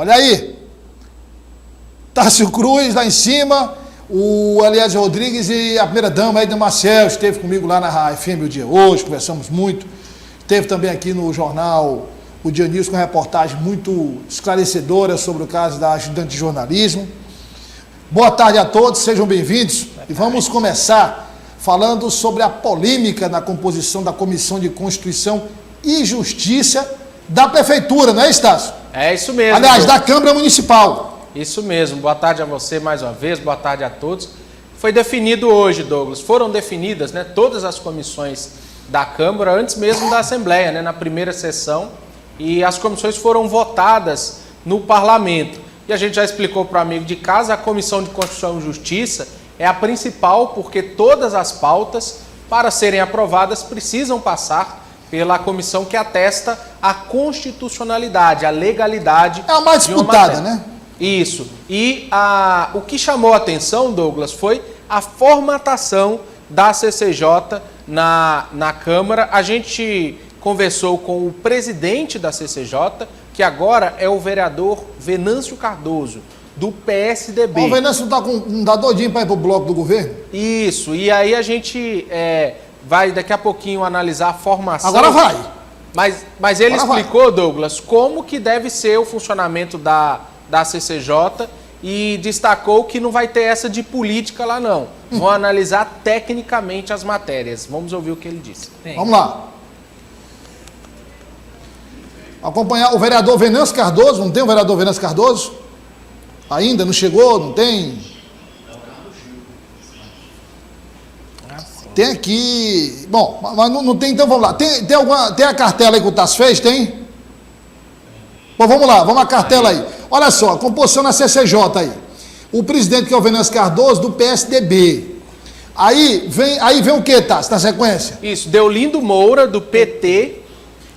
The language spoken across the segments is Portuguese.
Olha aí. Tássio Cruz lá em cima, o Eliezer Rodrigues e a primeira-dama, Edna Marcel, esteve comigo lá na FM o dia hoje, conversamos muito. Esteve também aqui no jornal o Dia News com uma reportagem muito esclarecedora sobre o caso da ajudante de jornalismo. Boa tarde a todos, sejam bem-vindos. E vamos começar falando sobre a polêmica na composição da Comissão de Constituição e Justiça da Prefeitura, não é, Estácio? É isso mesmo. Aliás, da Câmara Municipal. Isso mesmo. Boa tarde a você mais uma vez, boa tarde a todos. Foi definido hoje, Douglas, foram definidas, né, todas as comissões da Câmara, antes mesmo da Assembleia, né, na primeira sessão, e as comissões foram votadas no Parlamento. E a gente já explicou para o amigo de casa, a Comissão de Constituição e Justiça é a principal, porque todas as pautas, para serem aprovadas, precisam passar pela comissão que atesta a constitucionalidade, a legalidade. É a mais disputada, né? Isso. E o que chamou a atenção, Douglas, foi a formatação da CCJ na Câmara. A gente conversou com o presidente da CCJ, que agora é o vereador Venâncio Cardoso, do PSDB. O Venâncio não tá doidinho para ir para o bloco do governo? Isso. E aí a gente vai daqui a pouquinho analisar a formação. Agora vai. Mas ele Agora explicou, vai, Douglas, como que deve ser o funcionamento da CCJ e destacou que não vai ter essa de política lá não. Vão analisar tecnicamente as matérias. Vamos ouvir o que ele disse. Vamos lá. Acompanhar o vereador Venâncio Cardoso. Não tem o vereador Venâncio Cardoso? Ainda não chegou? Não tem? Tem aqui. Bom, mas não tem, então vamos lá. Tem a cartela aí que o Tássio fez? Tem? Bom, vamos lá, vamos à cartela aí. Olha só, a composição na CCJ aí. O presidente, que é o Venâncio Cardoso, do PSDB. Aí vem o que, Tássio, na sequência? Isso, Deolindo Moura, do PT.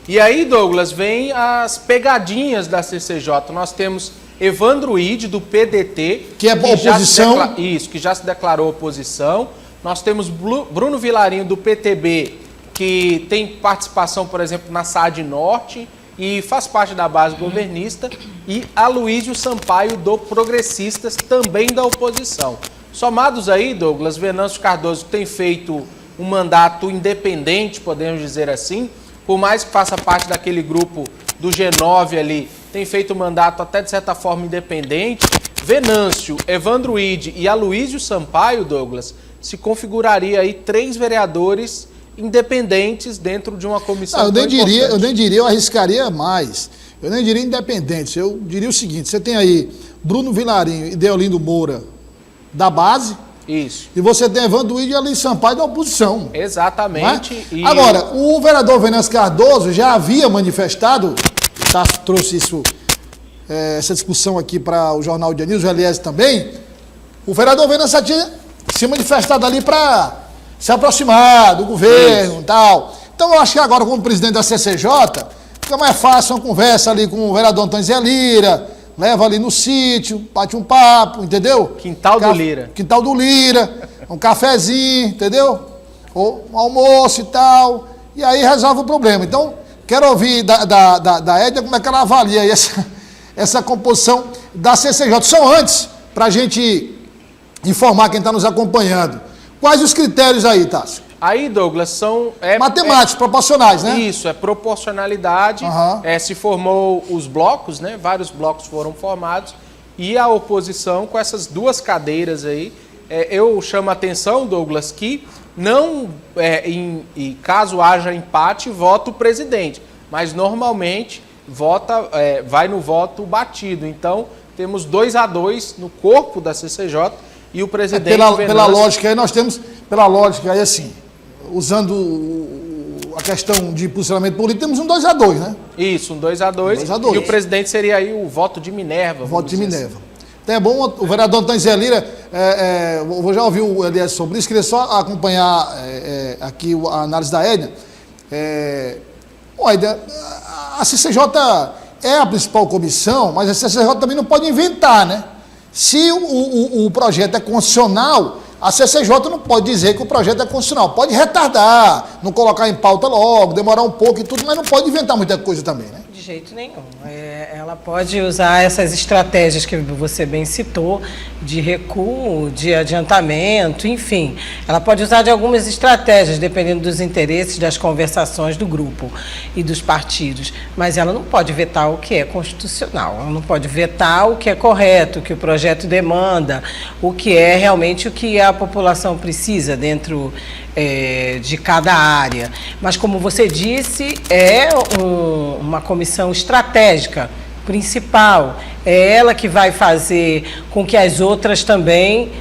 E aí, Douglas, vem as pegadinhas da CCJ. Nós temos Evandro Ide, do PDT. Que é oposição. Isso, que já se declarou oposição. Nós temos Bruno Vilarinho, do PTB, que tem participação, por exemplo, na SAD Norte e faz parte da base governista, e Aloísio Sampaio, do Progressistas, também da oposição. Somados aí, Douglas, Venâncio Cardoso tem feito um mandato independente, podemos dizer assim, por mais que faça parte daquele grupo do G9 ali, tem feito um mandato até de certa forma independente. Venâncio, Evandro Ide e Aloísio Sampaio, Douglas, se configuraria aí 3 vereadores independentes dentro de uma comissão. Não, eu nem diria, eu arriscaria mais. Eu nem diria independentes. Eu diria o seguinte: você tem aí Bruno Vilarinho e Deolindo Moura da base. Isso. E você tem Evandro Ide e Aloísio Sampaio da oposição. Exatamente. É? Agora, o vereador Venâncio Cardoso já havia manifestado, trouxe isso, essa discussão aqui para o Jornal Dia News, o Eliezer também. O vereador Venâncio tinha se manifestado ali para se aproximar do governo e tal. Então eu acho que agora, como presidente da CCJ, fica mais fácil uma conversa ali com o vereador Antônio Zé Lira, leva ali no sítio, bate um papo, entendeu? Quintal do Lira. Quintal do Lira, um cafezinho, entendeu? Ou um almoço e tal, e aí resolve o problema. Então, quero ouvir da Edna como é que ela avalia aí essa composição da CCJ. Só antes, para a gente informar quem está nos acompanhando. Quais os critérios aí, Tássio? Aí, Douglas, são... matemáticos, proporcionais, né? Isso, é proporcionalidade. Uhum. Se formou os blocos, né? Vários blocos foram formados. E a oposição, com essas 2 cadeiras aí, eu chamo a atenção, Douglas, que não, e caso haja empate, vota o presidente. Mas, normalmente, vai no voto batido. Então, temos 2-2 no corpo da CCJ. E o presidente... Pela lógica aí, nós temos... Pela lógica aí, assim, usando a questão de posicionamento político, temos um 2-2, né? Isso, um 2-2. E o presidente seria aí o voto de Minerva. Voto de Minerva. Assim. Então é bom, o vereador Antônio Zé Lira, vou já ouvir o Eliezer sobre isso, queria só acompanhar aqui a análise da Edna. Edna, a CCJ é a principal comissão, mas a CCJ também não pode inventar, né? Se o projeto é constitucional, a CCJ não pode dizer que o projeto é constitucional. Pode retardar, não colocar em pauta logo, demorar um pouco e tudo, mas não pode inventar muita coisa também, né? De jeito nenhum. Ela pode usar essas estratégias que você bem citou, de recuo, de adiantamento, enfim. Ela pode usar de algumas estratégias, dependendo dos interesses, das conversações do grupo e dos partidos. Mas ela não pode vetar o que é constitucional, ela não pode vetar o que é correto, o que o projeto demanda, o que é realmente o que a população precisa dentro de cada área. Mas, como você disse, é uma comissão estratégica, principal. É ela que vai fazer com que as outras também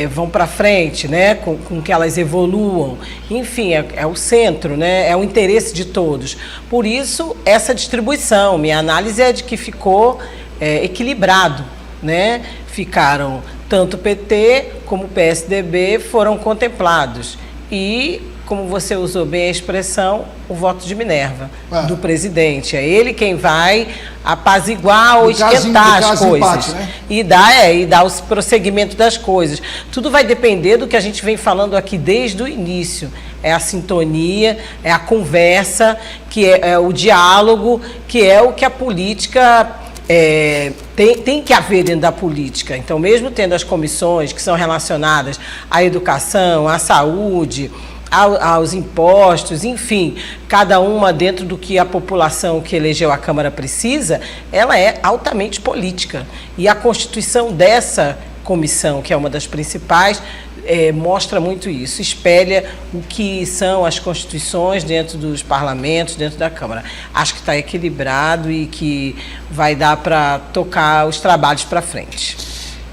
vão para frente, né? Com que elas evoluam. Enfim, é o centro, né? É o interesse de todos. Por isso, essa distribuição. Minha análise é de que ficou equilibrado, né? Ficaram tanto o PT como o PSDB foram contemplados. E, como você usou bem a expressão, o voto de Minerva, do presidente. É ele quem vai apaziguar ou esquentar as coisas. Empate, né? E dar o prosseguimento das coisas. Tudo vai depender do que a gente vem falando aqui desde o início. É a sintonia, é a conversa, que é o diálogo, que é o que a política... tem que haver dentro da política. Então, mesmo tendo as comissões que são relacionadas à educação, à saúde, aos impostos, enfim, cada uma dentro do que a população que elegeu a Câmara precisa, ela é altamente política. E a constituição dessa comissão, que é uma das principais, mostra muito isso, espelha o que são as constituições dentro dos parlamentos, dentro da Câmara. Acho que está equilibrado e que vai dar para tocar os trabalhos para frente.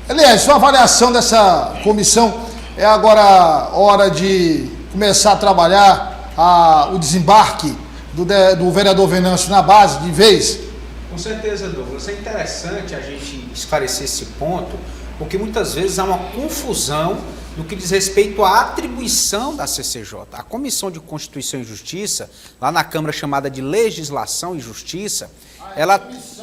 Aliás, sua avaliação dessa comissão, é agora hora de começar a trabalhar o desembarque do vereador Venâncio na base, de vez? Com certeza, Douglas. É interessante a gente esclarecer esse ponto, porque muitas vezes há uma confusão no que diz respeito à atribuição da CCJ. A Comissão de Constituição e Justiça, lá na Câmara chamada de Legislação e Justiça, ela...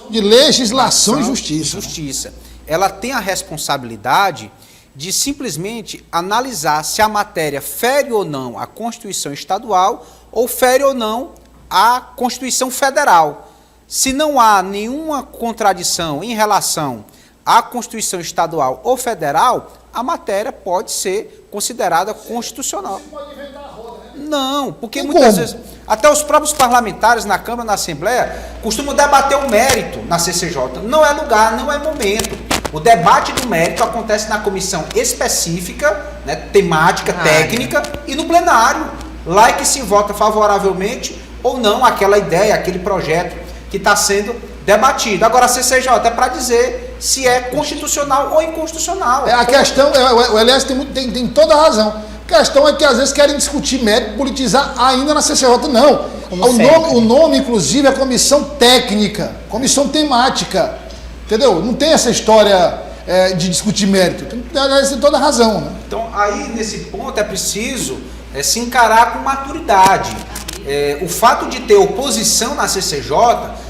De Legislação e Justiça. Ela tem a responsabilidade de simplesmente analisar se a matéria fere ou não a Constituição Estadual ou fere ou não a Constituição Federal. Se não há nenhuma contradição em relação à Constituição Estadual ou Federal, a matéria pode ser considerada constitucional. Você pode inventar a roda, né? Não, porque muitas vezes, até os próprios parlamentares na Câmara, na Assembleia, costumam debater o mérito na CCJ. Não é lugar, não é momento. O debate do mérito acontece na comissão específica, né, temática, técnica, e no plenário. Lá é que se vota favoravelmente ou não aquela ideia, aquele projeto que está sendo debatido. Agora, a CCJ é para dizer se é constitucional ou inconstitucional. A questão, o Elias tem toda a razão. A questão é que às vezes querem discutir mérito, politizar ainda na CCJ. Não. O nome, inclusive, é comissão técnica, comissão temática. Entendeu? Não tem essa história de discutir mérito. Tem toda a razão. Né? Então, aí, nesse ponto, é preciso se encarar com maturidade. O fato de ter oposição na CCJ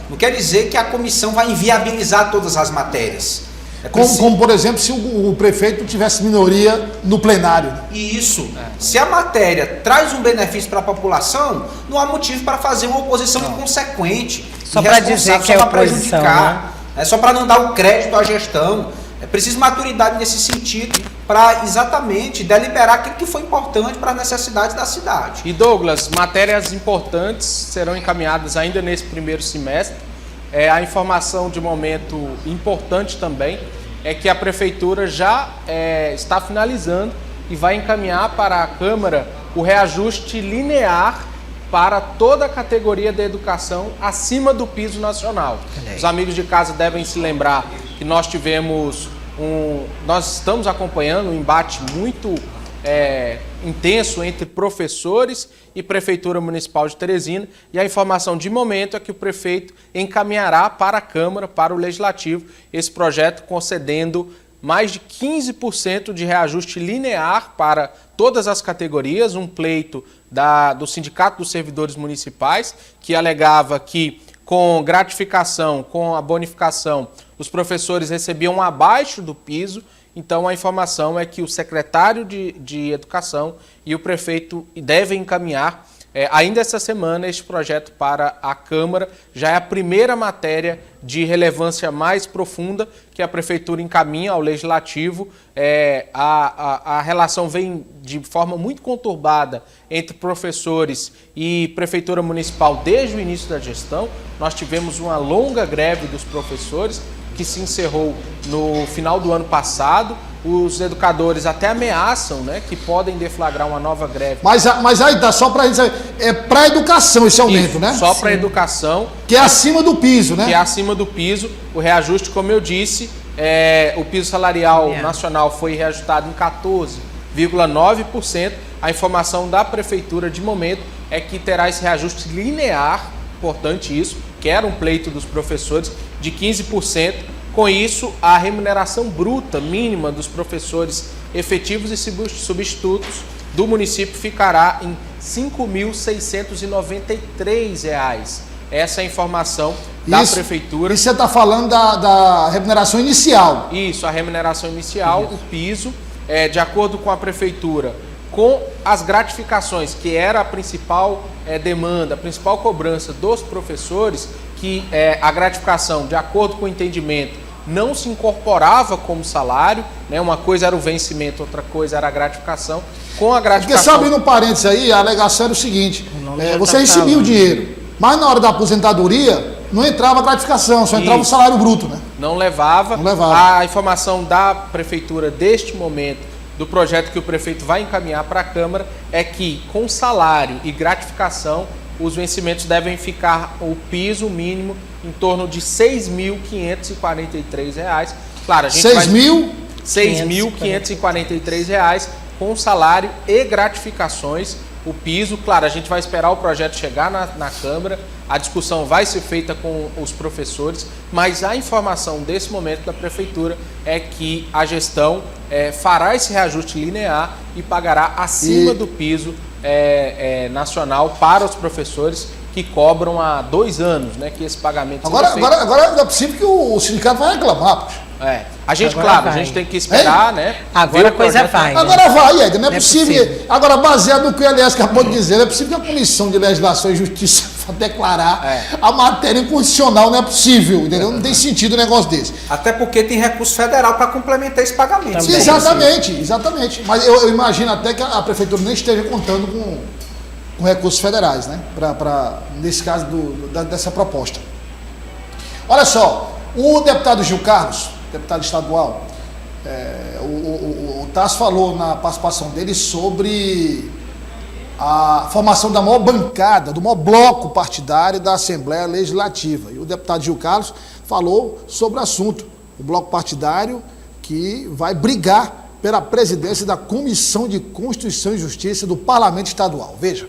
não quer dizer que a comissão vai inviabilizar todas as matérias. Como, por exemplo, se o prefeito tivesse minoria no plenário. Isso. Se a matéria traz um benefício para a população, não há motivo para fazer uma oposição inconsequente. Só para dizer que é oposição, né? Só para não dar o crédito à gestão. É preciso maturidade nesse sentido para exatamente deliberar aquilo que foi importante para as necessidades da cidade. E Douglas, matérias importantes serão encaminhadas ainda nesse primeiro semestre. A informação de momento importante também é que a Prefeitura já está finalizando e vai encaminhar para a Câmara o reajuste linear para toda a categoria da educação acima do piso nacional. Os amigos de casa devem se lembrar que nós estamos acompanhando um embate muito intenso entre professores e Prefeitura Municipal de Teresina, e a informação de momento é que o prefeito encaminhará para a Câmara, para o Legislativo, esse projeto concedendo mais de 15% de reajuste linear para todas as categorias, um pleito do Sindicato dos Servidores Municipais, que alegava que com gratificação, com a bonificação, os professores recebiam abaixo do piso. Então, a informação é que o secretário de Educação e o prefeito devem encaminhar Ainda essa semana, este projeto para a Câmara já é a primeira matéria de relevância mais profunda que a Prefeitura encaminha ao Legislativo. A relação vem de forma muito conturbada entre professores e Prefeitura Municipal desde o início da gestão. Nós tivemos uma longa greve dos professores que se encerrou no final do ano passado. Os educadores até ameaçam, né, que podem deflagrar uma nova greve. Mas aí tá, só para gente saber, é para educação esse aumento, Isso, né? Só para educação. Que é acima do piso, né? Que é acima do piso. O reajuste, como eu disse, o piso salarial nacional foi reajustado em 14,9%. A informação da Prefeitura, de momento, é que terá esse reajuste linear, importante isso, que era um pleito dos professores, de 15%. Com isso, a remuneração bruta mínima dos professores efetivos e substitutos do município ficará em R$ 5.693. Essa é a informação da Prefeitura. E você está falando da remuneração inicial. Isso, a remuneração inicial, o piso, de acordo com a Prefeitura, com as gratificações, que era a principal demanda, a principal cobrança dos professores, que a gratificação, de acordo com o entendimento, não se incorporava como salário, né? Uma coisa era o vencimento, outra coisa era a gratificação. Com a gratificação... Porque, sabe, no parênteses aí, a alegação era o seguinte, você recebia o dinheiro, mas na hora da aposentadoria não entrava a gratificação, só entrava o salário bruto, né? Não levava. A informação da Prefeitura deste momento, do projeto que o prefeito vai encaminhar para a Câmara, é que com salário e gratificação, os vencimentos devem ficar, o piso mínimo, em torno de R$ 6.543. Claro, a gente R$ 6.543 com salário e gratificações. O piso, claro, a gente vai esperar o projeto chegar na Câmara, a discussão vai ser feita com os professores, mas a informação desse momento da Prefeitura é que a gestão fará esse reajuste linear e pagará acima do piso nacional para os professores que cobram há 2 anos, né, que esse pagamento agora é possível que o sindicato vai reclamar, poxa. A gente, claro, a gente tem que esperar, né? Agora a coisa vai. Agora vai, Ed, não é possível. Agora, baseado no que o Elias acabou de dizer, não é possível que a Comissão de Legislação e Justiça declarar a matéria inconstitucional, não é possível, entendeu? Não tem sentido um negócio desse. Até porque tem recurso federal para complementar esse pagamento. Sim, exatamente. Mas eu imagino até que a Prefeitura nem esteja contando com recursos federais, né? Nesse caso dessa proposta. Olha só, o deputado Gil Carlos, deputado estadual, o Tasso falou na participação dele sobre a formação da maior bancada, do maior bloco partidário da Assembleia Legislativa. E o deputado Gil Carlos falou sobre o assunto, o bloco partidário que vai brigar pela presidência da Comissão de Constituição e Justiça do Parlamento Estadual. Veja.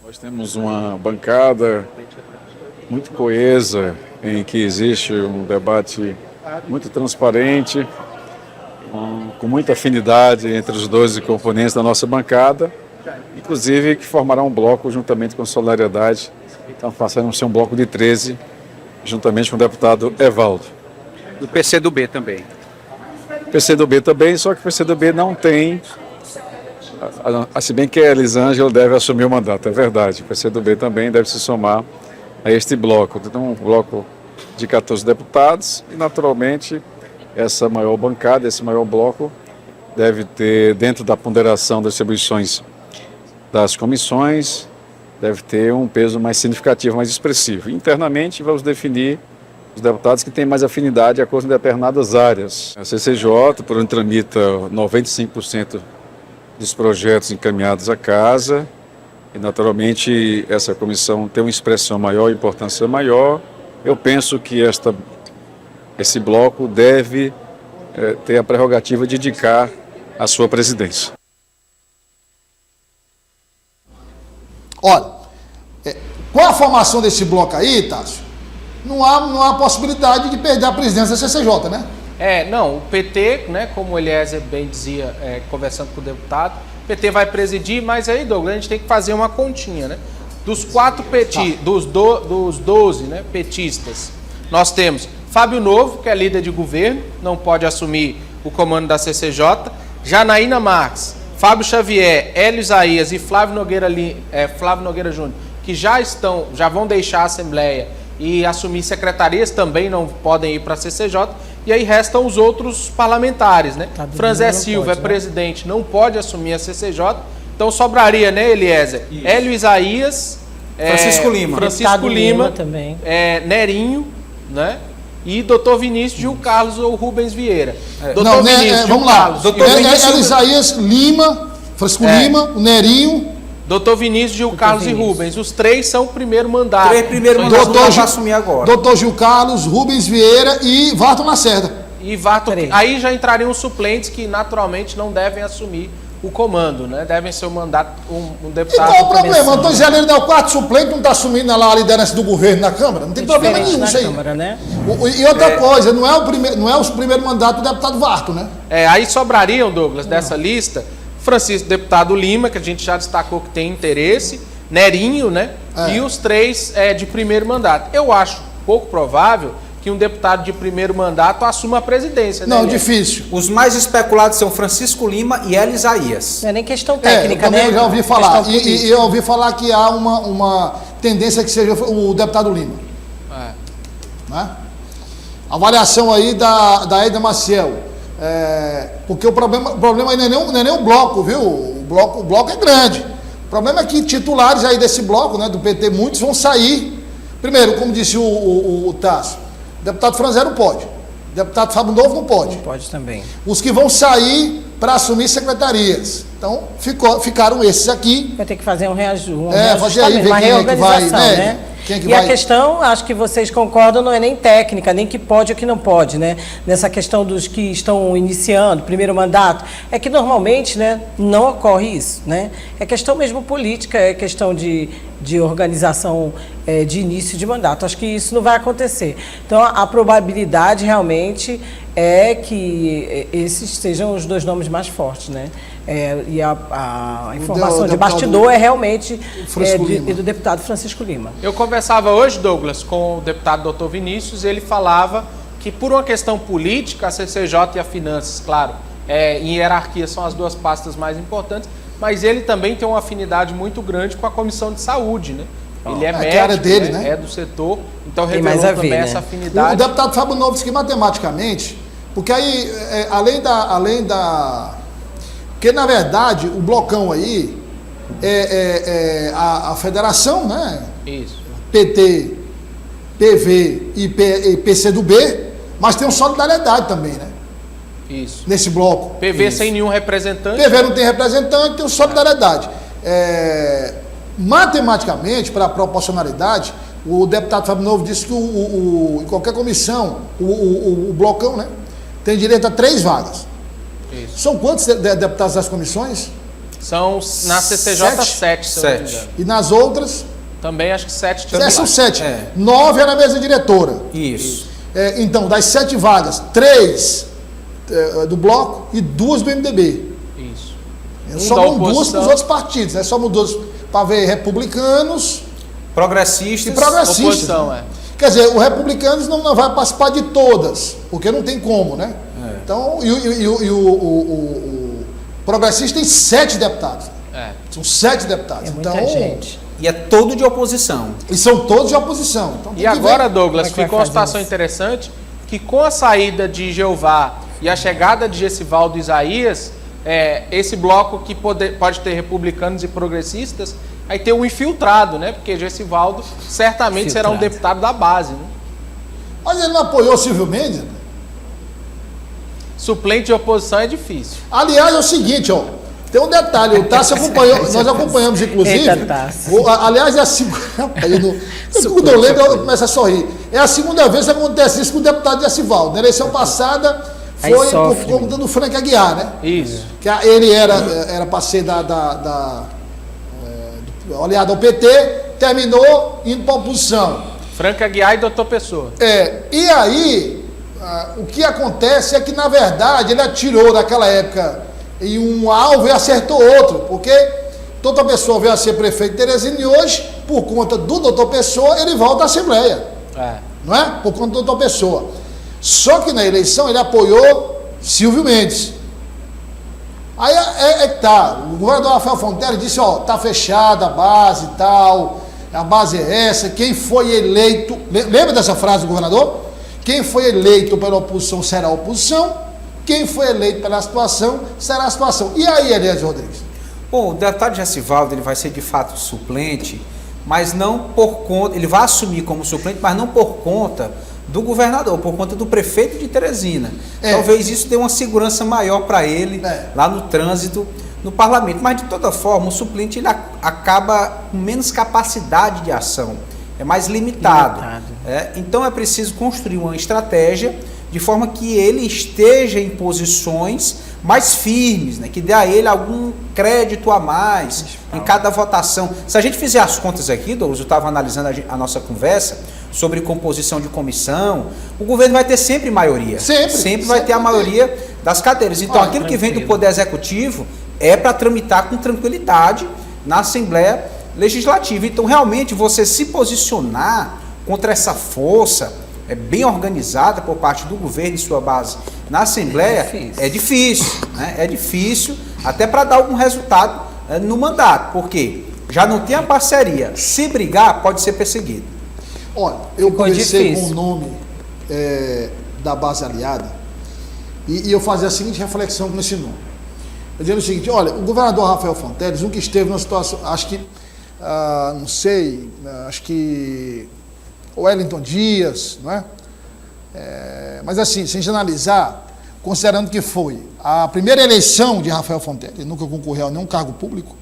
Nós temos uma bancada muito coesa, em que existe um debate muito transparente, com muita afinidade entre os 12 componentes da nossa bancada, inclusive que formará um bloco juntamente com Solidariedade. Então passarão a ser um bloco de 13, juntamente com o deputado Evaldo. Do PCdoB também. PCdoB também, só que o PCdoB não tem, se bem que a Elisângela deve assumir o mandato, é verdade. O PCdoB também deve se somar a este bloco. Então, um bloco de 14 deputados e, naturalmente, essa maior bancada, esse maior bloco, deve ter, dentro da ponderação das atribuições das comissões, deve ter um peso mais significativo, mais expressivo. Internamente, vamos definir os deputados que têm mais afinidade a com determinadas áreas. A CCJ, por onde tramita 95% dos projetos encaminhados à casa, e naturalmente essa comissão tem uma expressão maior, importância maior. Eu penso que esse bloco deve ter a prerrogativa de indicar a sua presidência. Olha, com a formação desse bloco aí, Tássio, não há possibilidade de perder a presidência da CCJ, né? Não, o PT, né, como o Eliezer bem dizia, conversando com o deputado, o PT vai presidir, mas aí, Douglas, a gente tem que fazer uma continha, né? Dos 12, né, petistas, nós temos Fábio Novo, que é líder de governo, não pode assumir o comando da CCJ, Janaína Marques Fábio Xavier, Hélio Isaías e Flávio Nogueira Júnior, que já vão deixar a Assembleia e assumir secretarias, também não podem ir para a CCJ. E aí restam os outros parlamentares, né? Franzé Silva é presidente, não pode assumir a CCJ. Então sobraria, né, Eliezer? Isso. Hélio Isaías, Francisco Lima também. Nerinho, né? E Dr. Vinícius, Gil Carlos ou Rubens Vieira. Vamos lá. Hélio Isaías, Lima, Francisco Lima, o Nerinho. Dr. Vinícius, Gil Carlos e Rubens. Os três são o primeiro mandato. Assumir agora. Dr. Gil Carlos, Rubens Vieira e Varton Lacerda. Aí já entrariam os suplentes que naturalmente não devem assumir o comando, né? Devem ser um deputado. E qual o problema? Antônio Zé Leiro é o quarto suplente, não está assumindo lá a liderança do governo na Câmara? Não tem problema nenhum isso aí. Câmara, né? E outra coisa, não é o primeiro mandato do deputado Varton, né? Aí sobrariam, Douglas, dessa lista, Francisco, deputado Lima, que a gente já destacou que tem interesse, Nerinho, né? E os três de primeiro mandato. Eu acho pouco provável que um deputado de primeiro mandato assuma a presidência. Não, né, difícil. Os mais especulados são Francisco Lima e Hélio Isaías. Não é nem questão técnica, né? Eu já ouvi falar. E eu ouvi falar que há uma tendência que seja o deputado Lima. Né? Avaliação aí da Eda Maciel. Porque o problema aí não é nem o bloco, viu? O bloco é grande. O problema é que titulares aí desse bloco, né, do PT, muitos vão sair. Primeiro, como disse o Tasso, o deputado Franzé não pode. O deputado Fábio Novo não pode. Não pode também. Os que vão sair para assumir secretarias. Então, ficaram esses aqui. Vai ter que fazer um reajuste. Fazer aí, ver uma quem é que vai, né? Quem é que e vai... a questão, acho que vocês concordam, não é nem técnica, nem que pode ou que não pode, né? Nessa questão dos que estão iniciando, primeiro mandato, é que normalmente, né, não ocorre isso, né? É questão mesmo política, é questão de organização de início de mandato. Acho que isso não vai acontecer. Então, a probabilidade realmente é que esses sejam os dois nomes mais fortes, né? E a informação de bastidor é realmente do deputado Francisco Lima. Eu conversava hoje, Douglas, com o deputado Dr. Vinícius, ele falava que por uma questão política, a CCJ e a Finanças, claro, em hierarquia são as duas pastas mais importantes, mas ele também tem uma afinidade muito grande com a Comissão de Saúde, né? Ele é médico, área dele, né? É do setor, então Tem revelou mais a ver, também né? essa afinidade. O deputado Fábio Novo disse que matematicamente, porque aí, porque na verdade o blocão aí a federação, né? Isso. PT, PV e PCdoB, mas tem um solidariedade também, né? Isso. Nesse bloco. PV sem nenhum representante. PV não tem representante, tem um solidariedade. Matematicamente, para a proporcionalidade, o deputado Fábio Novo disse que em qualquer comissão, o blocão, né, tem direito a 3 vagas. Isso. São quantos deputados das comissões? São na CCJ 7, se eu não me engano. E nas outras? Também acho que 7 também. São 7. 9 é na mesa diretora. Isso. Então, das 7 vagas, 3 do bloco e 2 do MDB. Isso. Somam 2 para os outros partidos, né? Somam 2 para ver republicanos, progressistas e progressistas. Oposição, né? Quer dizer, o republicanos não vai participar de todas, porque não tem como, né? Então, o progressista tem 7 deputados. São 7 deputados. É muita então, gente. E é todo de oposição. E são todos de oposição. Então, e agora, Douglas, como é que ficou uma vai fazer situação isso? interessante, que com a saída de Jeová e a chegada de Gessivaldo Isaías, esse bloco que pode ter republicanos e progressistas, aí tem um infiltrado, né? Porque Gessivaldo certamente será um deputado da base, né? Mas ele não apoiou o Silvio Mendes? Suplente de oposição é difícil. Aliás, é o seguinte, ó. Tem um detalhe, o Tassi acompanhou, nós acompanhamos, inclusive. Eita, Tassi. Aliás, é a segunda. Quando eu lembro, eu começo a sorrir. É a segunda vez que acontece isso com o deputado Gessivaldo. Na eleição passada foi por conta do Frank Aguiar, né? Isso. Que ele era para ser aliado ao PT, terminou indo para a oposição. Frank Aguiar e Dr. Pessoa. E aí, o que acontece é que, na verdade, ele atirou naquela época em um alvo e acertou outro, porque Dr. Pessoa veio a ser prefeito de Teresina e hoje, por conta do Dr. Pessoa, ele volta à Assembleia. Não é? Por conta do Dr. Pessoa. Só que na eleição ele apoiou Silvio Mendes. Aí é que tá, o governador Rafael Fonteles disse, ó, tá fechada a base e tal, a base é essa, quem foi eleito, lembra dessa frase do governador? Quem foi eleito pela oposição será a oposição, quem foi eleito pela situação será a situação. E aí, Eliezer Rodrigues? Bom, o deputado Jessivaldo, ele vai ser de fato suplente, mas não por conta, ele vai assumir como suplente, mas não por conta do governador, por conta do prefeito de Teresina. Talvez isso dê uma segurança maior para ele lá no trânsito, no parlamento. Mas, de toda forma, o suplente ele acaba com menos capacidade de ação, é mais limitado. Então, é preciso construir uma estratégia de forma que ele esteja em posições mais firmes, né? Que dê a ele algum crédito a mais em cada votação. Se a gente fizer as contas aqui, Douglas, eu estava analisando a nossa conversa sobre composição de comissão, o governo vai ter sempre maioria. Sempre vai ter a maioria das cadeiras. Então, aquilo que vem do Poder Executivo é para tramitar com tranquilidade na Assembleia Legislativa. Então, realmente, você se posicionar contra essa força bem organizada por parte do governo e sua base na Assembleia é difícil, né? É difícil, até para dar algum resultado no mandato, porque já não tem a parceria. Se brigar, pode ser perseguido. Olha, eu conversei com o nome da base aliada e eu fazia a seguinte reflexão com esse nome. Dizendo o seguinte, olha, o governador Rafael Fonteles nunca esteve numa situação, acho que, não sei, acho que o Wellington Dias, não é? Mas assim, se a gente analisar, considerando que foi a primeira eleição de Rafael Fonteles, ele nunca concorreu a nenhum cargo público,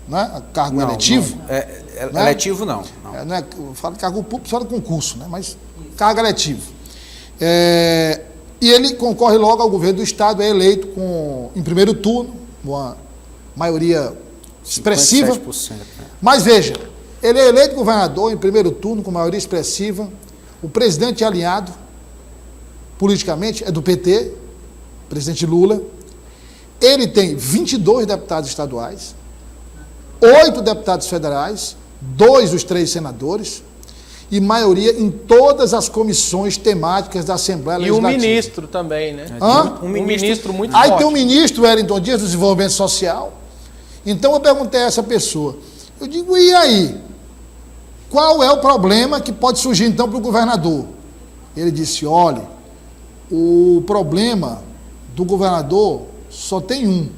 não é? Cargo eletivo. Não é? Eletivo não. Não é, eu falo de cargo público só de concurso, né? Mas cargo eletivo. E ele concorre logo ao governo do Estado, é eleito em primeiro turno, uma maioria expressiva. 57%. Mas veja, ele é eleito governador em primeiro turno, com maioria expressiva. O presidente alinhado, politicamente, é do PT, presidente Lula. Ele tem 22 deputados estaduais, 8 deputados federais, 2 dos 3 senadores, e maioria em todas as comissões temáticas da Assembleia Legislativa. E o ministro também, né? Um ministro muito Aí forte. tem o ministro Wellington Dias do Desenvolvimento Social. Então eu perguntei a essa pessoa, eu digo, e aí? Qual é o problema que pode surgir então para o governador? Ele disse, olha, o problema do governador só tem um.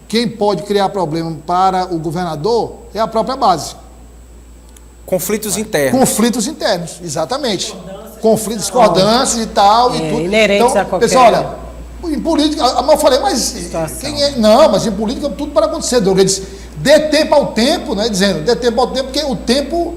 Quem pode criar problema para o governador é a própria base. Conflitos internos. Conflitos internos, exatamente. Conflitos, discordâncias e tal. E tudo. Inerentes então, a qualquer... pessoal, olha, em política, eu falei, mas quem é? Não, mas em política tudo para acontecer. Ele disse, dê tempo ao tempo, né? Dizendo, dê tempo ao tempo, porque o tempo,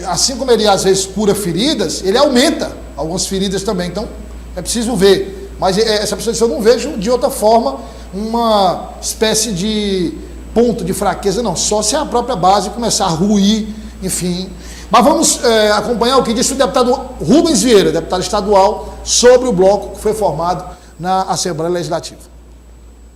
assim como ele às vezes cura feridas, ele aumenta algumas feridas também. Então, é preciso ver. Mas essa pessoa disse, eu não vejo de outra forma uma espécie de ponto de fraqueza, não. Só se a própria base começar a ruir, enfim. Mas vamos acompanhar o que disse o deputado Rubens Vieira, deputado estadual, sobre o bloco que foi formado na Assembleia Legislativa.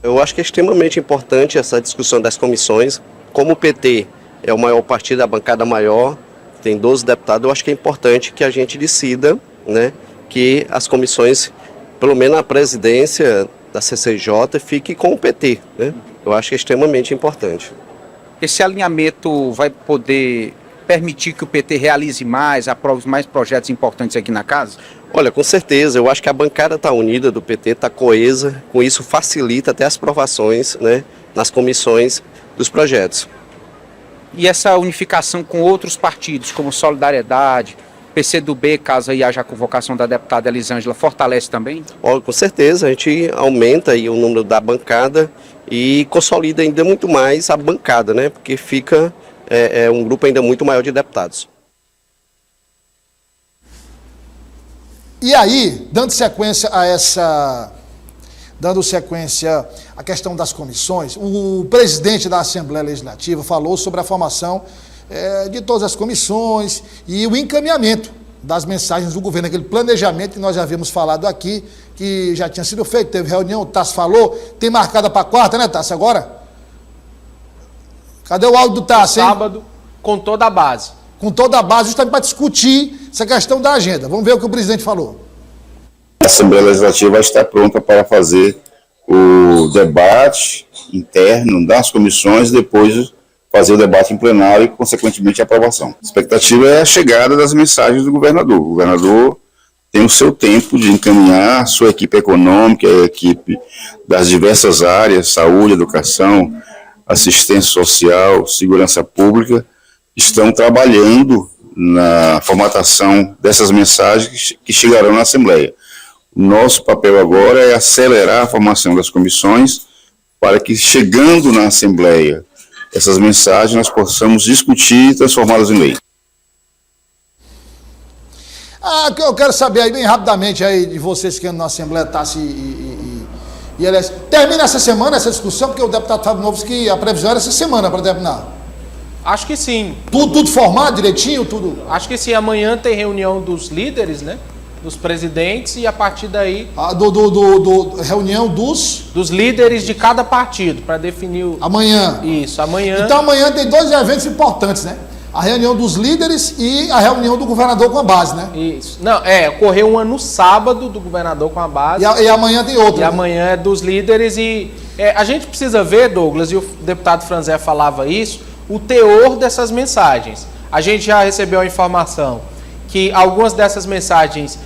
Eu acho que é extremamente importante essa discussão das comissões. Como o PT é o maior partido, a bancada maior, tem 12 deputados, eu acho que é importante que a gente decida, né, que as comissões, pelo menos a presidência da CCJ, fique com o PT, né? Eu acho que é extremamente importante. Esse alinhamento vai poder permitir que o PT realize mais, aprove mais projetos importantes aqui na casa? Olha, com certeza, eu acho que a bancada está unida do PT, está coesa, com isso facilita até as aprovações, né, nas comissões dos projetos. E essa unificação com outros partidos, como Solidariedade, PCdoB, caso aí haja a convocação da deputada Elisângela, fortalece também? Olha, com certeza, a gente aumenta aí o número da bancada e consolida ainda muito mais a bancada, né, porque fica um grupo ainda muito maior de deputados. E aí, dando sequência à questão das comissões, o presidente da Assembleia Legislativa falou sobre a formação de todas as comissões e o encaminhamento das mensagens do governo, aquele planejamento que nós já havíamos falado aqui, que já tinha sido feito, teve reunião, o Tasso falou, tem marcada para quarta, né, Tasso, agora? Cadê o áudio do Tasso, hein? Sábado, com toda a base. Com toda a base, justamente para discutir essa questão da agenda. Vamos ver o que o presidente falou. A Assembleia Legislativa está pronta para fazer o debate interno das comissões, depois fazer o debate em plenário e, consequentemente, a aprovação. A expectativa é a chegada das mensagens do governador. O governador tem o seu tempo de encaminhar a sua equipe econômica, a equipe das diversas áreas, saúde, educação, assistência social, segurança pública, estão trabalhando na formatação dessas mensagens que chegarão na Assembleia. O nosso papel agora é acelerar a formação das comissões para que, chegando na Assembleia, essas mensagens nós possamos discutir e transformá-las em lei. Eu quero saber aí bem rapidamente aí de vocês que andam na Assembleia, Tassi e aliás, termina essa semana essa discussão, porque o deputado Fábio Novo disse que a previsão era essa semana para terminar. Acho que sim. Tudo formado direitinho, tudo? Acho que sim. Amanhã tem reunião dos líderes, né? Dos presidentes, e a partir daí... Reunião dos líderes de cada partido, para definir o... Amanhã. Isso, amanhã. Então amanhã tem 2 eventos importantes, né? A reunião dos líderes e a reunião do governador com a base, né? Isso. Não, ocorreu uma no sábado do governador com a base. E amanhã tem outra. E amanhã é dos líderes e... a gente precisa ver, Douglas, e o deputado Franzé falava isso, o teor dessas mensagens. A gente já recebeu a informação que algumas dessas mensagens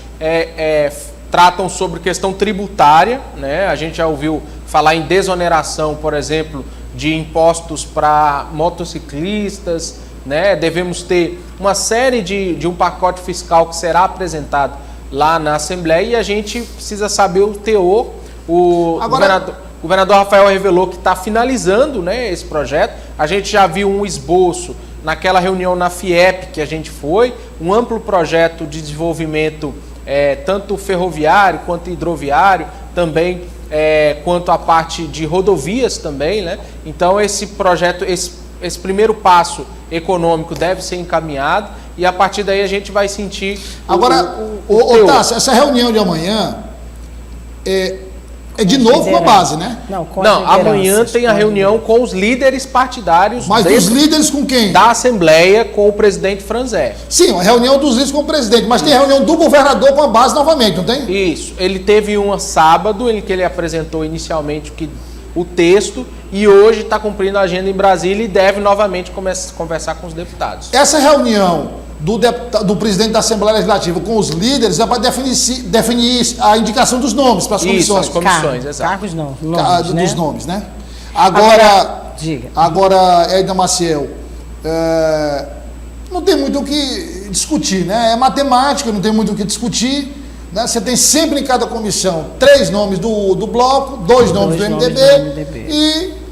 tratam sobre questão tributária, né? A gente já ouviu falar em desoneração, por exemplo, de impostos para motociclistas, né? Devemos ter uma série de um pacote fiscal que será apresentado lá na Assembleia e a gente precisa saber o teor. O governador Rafael revelou que está finalizando, né, esse projeto. A gente já viu um esboço naquela reunião na FIEP que a gente foi, um amplo projeto de desenvolvimento tanto ferroviário quanto hidroviário, também quanto a parte de rodovias também, né? Então esse projeto, esse primeiro passo econômico deve ser encaminhado e a partir daí a gente vai sentir Tassi, essa reunião de amanhã é de novo com a base, né? Não, amanhã tem a reunião com os líderes partidários. Mas os líderes com quem? Da Assembleia, com o presidente Franzé. Sim, a reunião dos líderes com o presidente, mas tem a reunião do governador com a base novamente, não tem? Isso, ele teve uma sábado, em que ele apresentou inicialmente o texto, e hoje está cumprindo a agenda em Brasília e deve novamente conversar com os deputados. Essa reunião do presidente da Assembleia Legislativa com os líderes é para definir a indicação dos nomes para as comissões. Isso, as comissões, exato. Cargos não, nomes, dos nomes, né? Agora, Edna Maciel, não tem muito o que discutir, né? É matemática, não tem muito o que discutir, né? Você tem sempre em cada comissão 3 nomes do bloco, 2 nomes do MDB e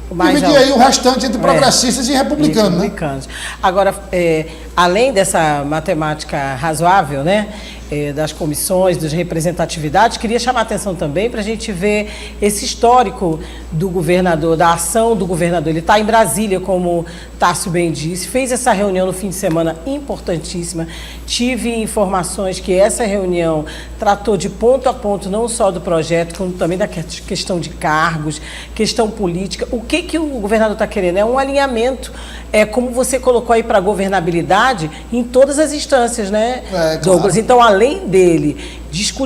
dividir aí o restante entre progressistas e republicanos, né? Agora, além dessa matemática razoável, né, das comissões, das representatividades, queria chamar a atenção também para a gente ver esse histórico do governador, da ação do governador. Ele está em Brasília, como Tássio bem disse, fez essa reunião no fim de semana importantíssima. Tive informações que essa reunião tratou de ponto a ponto, não só do projeto, como também da questão de cargos, questão política. O que o governador está querendo? É um alinhamento, como você colocou aí, para a governabilidade em todas as instâncias, né, Douglas? Claro. Então, além dele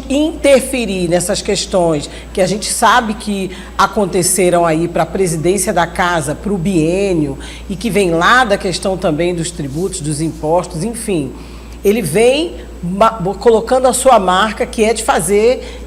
interferir nessas questões que a gente sabe que aconteceram aí para a presidência da casa, para o biênio, e que vem lá da questão também dos tributos, dos impostos, enfim, ele vem colocando a sua marca, que é de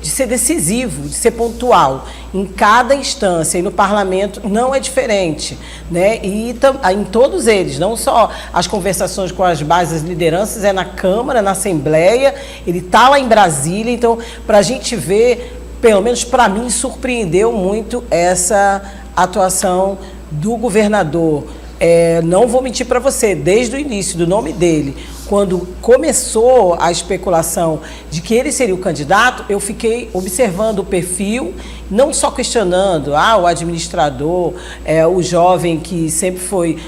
ser decisivo, de ser pontual em cada instância, e no parlamento não é diferente, né? E em todos eles, não só as conversações com as bases, as lideranças, é na Câmara, na Assembleia, ele está lá em Brasília. Então, para a gente ver, pelo menos para mim, surpreendeu muito essa atuação do governador. Não vou mentir para você, desde o início do nome dele, quando começou a especulação de que ele seria o candidato, eu fiquei observando o perfil, não só questionando, o administrador, o jovem que sempre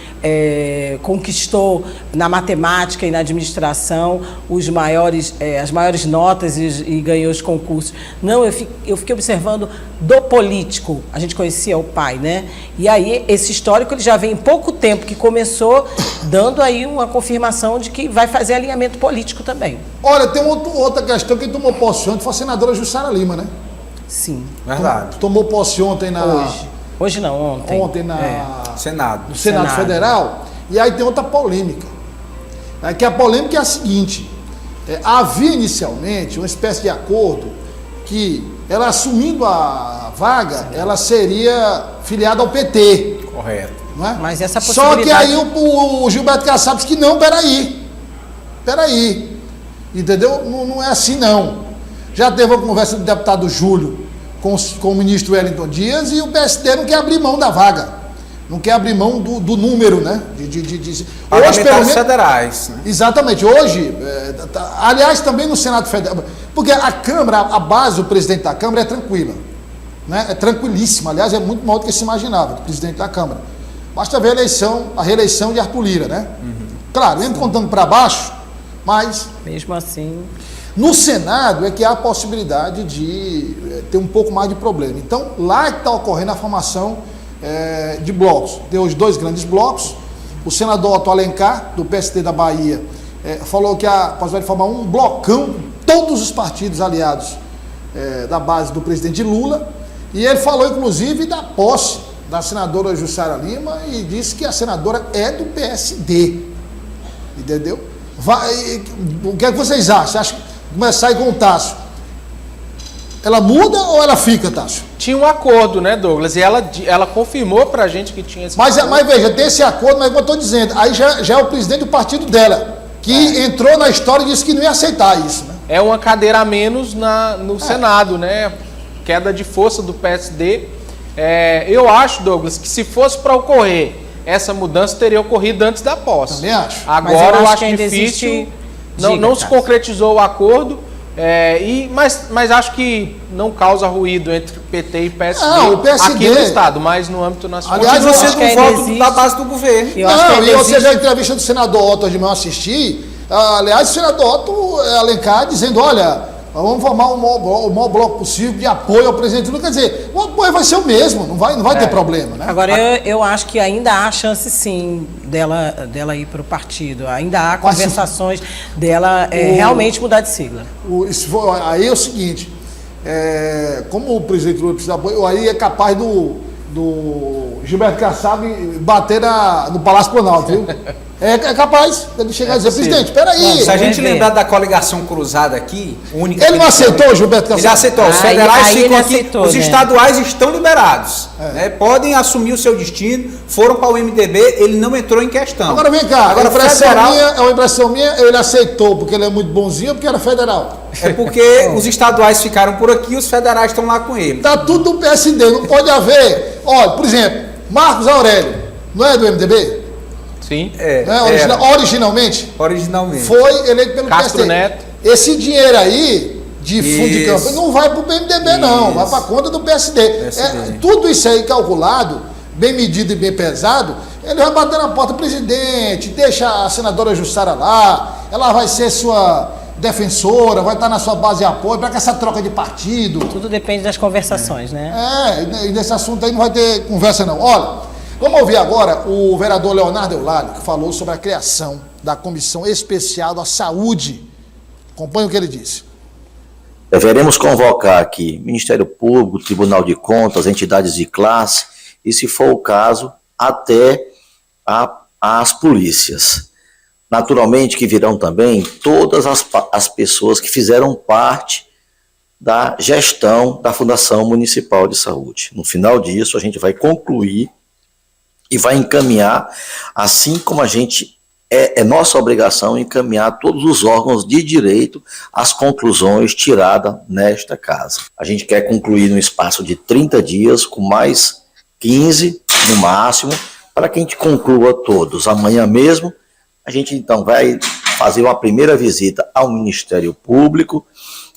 conquistou na matemática e na administração as maiores notas e ganhou os concursos. Não, eu fiquei observando do político. A gente conhecia o pai, né? E aí, esse histórico, ele já vem em pouco tempo que começou, dando aí uma confirmação de que vai fazer alinhamento político também. Olha, tem outra questão que tomou posse ontem, foi a senadora Jussara Lima, né? Sim. Verdade. Tomou posse ontem Hoje não, ontem. Ontem Senado. no Senado Federal. E aí tem outra polêmica. Que a polêmica é a seguinte: havia inicialmente uma espécie de acordo que ela assumindo a vaga, ela seria filiada ao PT. Correto. Não é? Mas essa Só que aí possibilidade- o Gilberto Kassab disse que não, peraí. Entendeu? Não é assim não. Já teve uma conversa do deputado Júlio com o ministro Wellington Dias e o PSD não quer abrir mão da vaga. Não quer abrir mão do número, né? Parlamentares federais. Né? Exatamente. Hoje, aliás, também no Senado Federal, porque a Câmara, a base do presidente da Câmara é tranquila. Né? É tranquilíssima. Aliás, é muito maior do que se imaginava, do presidente da Câmara. Basta ver a reeleição de Arthur Lira, né? Claro, mesmo contando para baixo, mas... Mesmo assim... No Senado é que há a possibilidade de ter um pouco mais de problema. Então, lá que está ocorrendo a formação de blocos. Tem os 2 grandes blocos. O senador Otto Alencar, do PSD da Bahia, falou que há a possibilidade de formar um blocão com todos os partidos aliados da base do presidente Lula. E ele falou, inclusive, da posse da senadora Jussara Lima e disse que a senadora é do PSD. Entendeu? O que é que vocês acham? Acho que começar aí com o Tássio. Ela muda ou ela fica, Tássio? Tinha um acordo, né, Douglas? E ela confirmou pra gente que tinha esse acordo. Mas veja, tem esse acordo, mas como eu estou dizendo, aí já é o presidente do partido dela, que entrou na história e disse que não ia aceitar isso, né? É uma cadeira a menos no Senado, né? Queda de força do PSD. Eu acho, Douglas, que se fosse para ocorrer essa mudança, teria ocorrido antes da posse. Também acho. Agora eu acho que ainda difícil. existe- Não se Diga, concretizou o acordo. Mas acho que não causa ruído entre PT e PSD, Não, o PSD aqui no Estado, mas no âmbito nacional. Aliás, Continua eu acho sendo que um ainda voto existe- da base do governo. Eu acho que Não, ainda e ou seja, existe- a entrevista do senador Otto de manhã eu assisti, aliás, o senador Otto Alencar dizendo, olha, vamos formar o maior bloco possível de apoio ao presidente Lula. Quer dizer, o apoio vai ser o mesmo, não vai ter problema, né? Agora, eu acho que ainda há chance, sim, dela ir para o partido. Ainda há Mas se- conversações dela realmente mudar de sigla. Aí é o seguinte, como o presidente Lula precisa de apoio, aí é capaz do Gilberto Kassab bater no Palácio Planalto, viu? É capaz dele chegar e dizer, presidente, peraí. Se a gente ver. lembrar da coligação cruzada aqui, única. Ele não aceitou, Gilberto Ele Kassab? aceitou. Os Aí federais ele ficam aqui, aceitou, os né? estaduais estão liberados. Né? Podem assumir o seu destino, foram para o MDB, ele não entrou em questão. Agora vem cá, Agora, é uma impressão minha, ele aceitou porque ele é muito bonzinho ou porque era federal? é porque os estaduais ficaram por aqui e os federais estão lá com ele. Tá tudo do PSD, não pode haver. Olha, por exemplo, Marcos Aurélio, não é do MDB? Sim. Originalmente, Originalmente. foi eleito pelo Castro PSD. Neto. Esse dinheiro aí, de fundo de Isso. campanha, não vai para o PMDB, não, vai para a conta do PSD. Tudo isso aí calculado, bem medido e bem pesado, ele vai bater na porta do presidente, deixa a senadora Jussara lá, ela vai ser sua defensora, vai estar na sua base de apoio, para que essa troca de partido. Tudo depende das conversações, né? E nesse assunto aí não vai ter conversa, não. Olha, vamos ouvir agora o vereador Leonardo Eulalio, que falou sobre a criação da Comissão Especial da Saúde. Acompanhe o que ele disse. Deveremos convocar aqui Ministério Público, Tribunal de Contas, entidades de classe e, se for o caso, até as polícias. Naturalmente que virão também todas as pessoas que fizeram parte da gestão da Fundação Municipal de Saúde. No final disso, a gente vai concluir e vai encaminhar, assim como a gente é nossa obrigação encaminhar todos os órgãos de direito às conclusões tiradas nesta casa. A gente quer concluir no espaço de 30 dias, com mais 15 no máximo, para que a gente conclua todos. Amanhã mesmo, a gente então vai fazer uma primeira visita ao Ministério Público,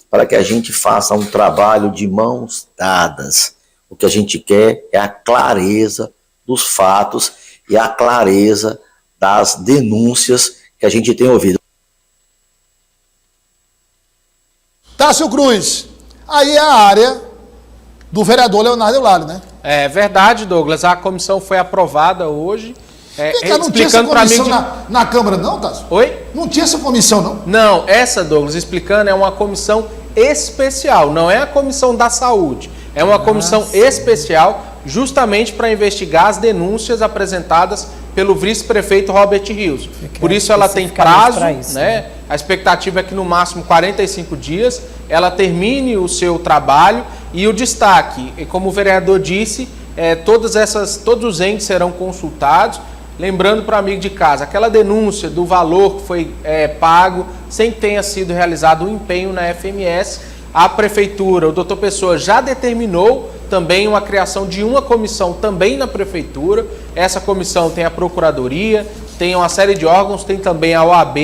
para que a gente faça um trabalho de mãos dadas. O que a gente quer é a clareza dos fatos e a clareza das denúncias que a gente tem ouvido. Tássio Cruz, aí é a área do vereador Leonardo Eulalio, né? É verdade, Douglas. A comissão foi aprovada hoje. Não tinha essa comissão na Câmara, não, Tássio? Oi? Não tinha essa comissão, não? Não, essa, Douglas, explicando, é uma comissão especial, não é a comissão da saúde, é uma comissão especial justamente para investigar as denúncias apresentadas pelo vice-prefeito Robert Rios. Por isso ela tem prazo, né? A expectativa é que no máximo 45 dias ela termine o seu trabalho e o destaque, como o vereador disse, todos os entes serão consultados. Lembrando para o amigo de casa, aquela denúncia do valor que foi pago sem que tenha sido realizado um empenho na FMS, a prefeitura, o doutor Pessoa já determinou também uma criação de uma comissão também na prefeitura. Essa comissão tem a procuradoria, tem uma série de órgãos, tem também a OAB.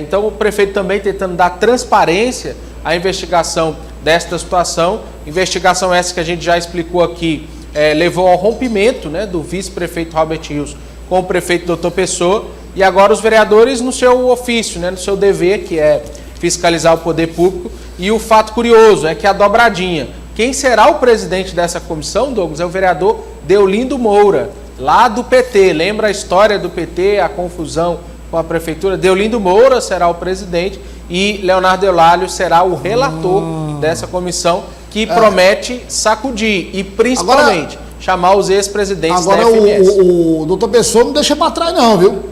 Então o prefeito também tentando dar transparência à investigação desta situação. Investigação essa que a gente já explicou aqui, levou ao rompimento, né, do vice-prefeito Robert Rios com o prefeito doutor Pessoa, e agora os vereadores no seu ofício, né, no seu dever, que é fiscalizar o poder público. E o fato curioso é que a dobradinha, quem será o presidente dessa comissão, Douglas, é o vereador Deolindo Moura, lá do PT. Lembra a história do PT, a confusão com a prefeitura? Deolindo Moura será o presidente e Leonardo Eulálio será o relator dessa comissão, que promete sacudir e principalmente chamar os ex-presidentes da FMS. O doutor Pessoa não deixa para trás não, viu?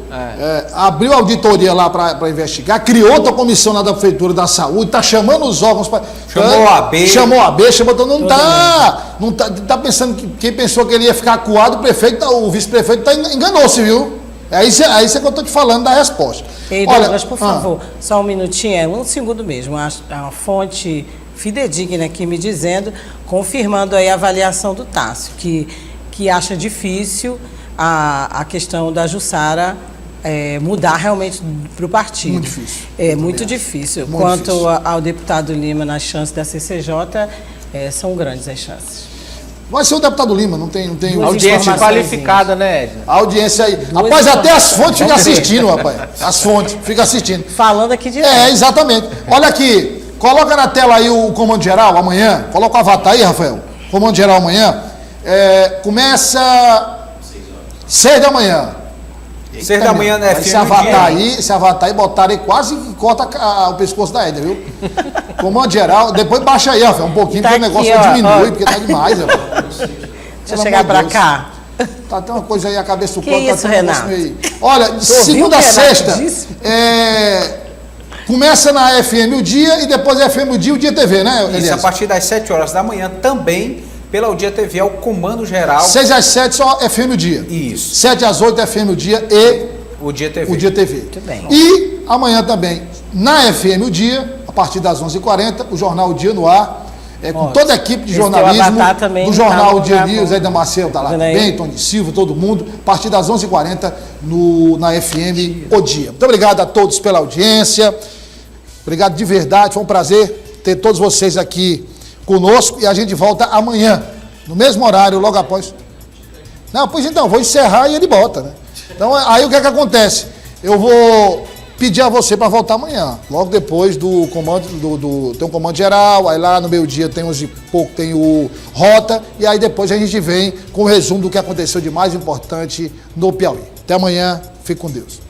Abriu auditoria lá para investigar, criou outra comissão lá da Prefeitura da Saúde, está chamando os órgãos para... Chamou a AB. Chamou a AB, não tá pensando que quem pensou que ele ia ficar acuado, o vice-prefeito enganou-se, viu? É isso que eu estou te falando da resposta. Ei, Douglas, por favor, só um minutinho, um segundo mesmo, uma fonte fidedigna aqui me dizendo, confirmando aí a avaliação do Tássio, que acha difícil a questão da Jussara mudar realmente para o partido. Muito difícil. Muito difícil. Quanto ao deputado Lima, nas chances da CCJ, são grandes as chances. Vai ser o deputado Lima, não tem audiência qualificada, né, Edna? A audiência aí. Rapaz, até as fontes ficam assistindo, rapaz. As fontes ficam assistindo. Falando aqui direto. Exatamente. Olha aqui, coloca na tela aí o comando geral amanhã. Coloca o avatar aí, Rafael. Comando geral amanhã. Começa 6 da manhã. 6 da manhã na FM. Esse avatar aí, botaram aí, quase que corta o pescoço da Edna, viu? Comando geral, depois baixa aí, Rafael, um pouquinho, tá, porque o negócio diminui, porque tá demais, Rafael. Deixa eu chegar pra cá. Tá até uma coisa aí, a cabeça do que corpo, isso, tá Renato? Aí. Olha, segunda a sexta, começa na FM o dia e depois a FM o dia TV, né, Elias? Isso, a partir das 7 horas da manhã também, pela O Dia TV, é o Comando Geral. 6 às 7 só FM o dia. Isso. 7 às 8 FM o dia e O Dia TV. O Dia TV. Muito bem. E amanhã também, na FM o dia, a partir das 11h40, o Jornal O Dia no ar, com toda a equipe de jornalismo do Jornal O Dia News, Edna Marcelo está lá também, Tony Silva, todo mundo, a partir das 11h40 na FM O Dia. Muito obrigado a todos pela audiência, obrigado de verdade, foi um prazer ter todos vocês aqui conosco e a gente volta amanhã, no mesmo horário, logo após. Não, pois então, vou encerrar e ele bota, né? Então, aí o que é que acontece? Eu vou pedir a você para voltar amanhã, logo depois do comando, tem um comando geral, aí lá no meio-dia tem uns e pouco, tem o Rota, e aí depois a gente vem com o resumo do que aconteceu de mais importante no Piauí. Até amanhã, fique com Deus.